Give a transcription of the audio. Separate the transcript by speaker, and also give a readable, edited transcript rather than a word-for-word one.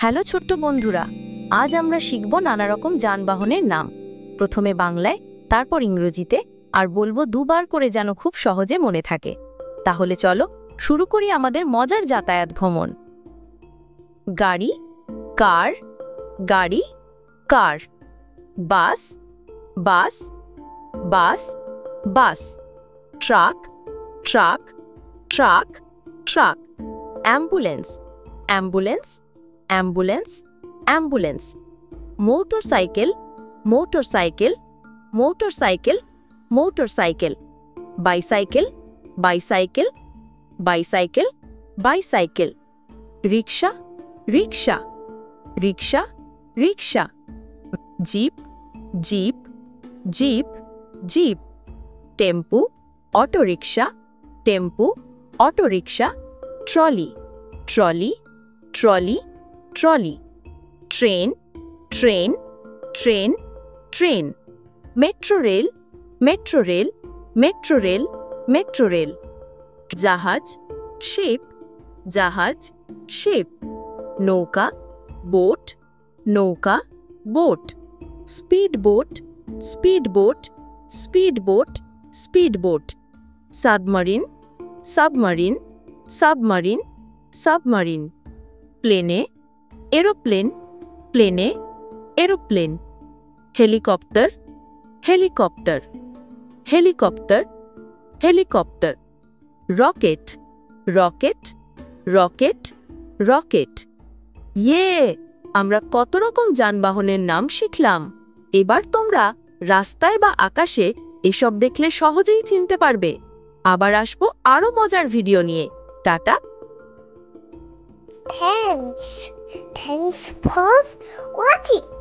Speaker 1: Hello ছোট্ট বন্ধুরা, আজ আমরা শিখব নানা রকম যানবাহনের নাম। প্রথমে বাংলায়, তারপর ইংরেজিতে, আর বলবো দুবার করে যেন খুব সহজে মনে থাকে। তাহলে চলো শুরু করি আমাদের মজার যাতায়াত ভ্রমণ। গাড়ি, কার, গাড়ি, car. Bus, bus, bus, bus. Truck, truck, truck, truck. Ambulance, ambulance, ambulance, ambulance. Motorcycle, motorcycle, motorcycle, motorcycle. Bicycle, bicycle, bicycle, bicycle. Rickshaw, rickshaw, rickshaw, rickshaw. Jeep, jeep, jeep, jeep. Tempo, autorickshaw, tempo, autorickshaw. Trolley, trolley, trolley, trolley. Train, train, train, train. Metro rail, metro rail, metro rail, metro rail. জাহাজ, ship, জাহাজ, ship. নৌকা, boat, নৌকা, boat. Speed boat, speed boat, speed boat, speed boat. Submarine, submarine, submarine, submarine. প্লেনে, aeroplane, প্লেনে, aeroplane. Helicopter, helicopter, helicopter, helicopter. Rocket, rocket, rocket, rocket. ইয়ে, আমরা কত রকম যানবাহনের নাম শিখলাম। এবার তোমরা রাস্তায় বা আকাশে এসব দেখলে সহজেই চিনতে পারবে। আবার আসবো আরো মজার ভিডিও নিয়ে। Tata.
Speaker 2: Thanks. Thanks for watching.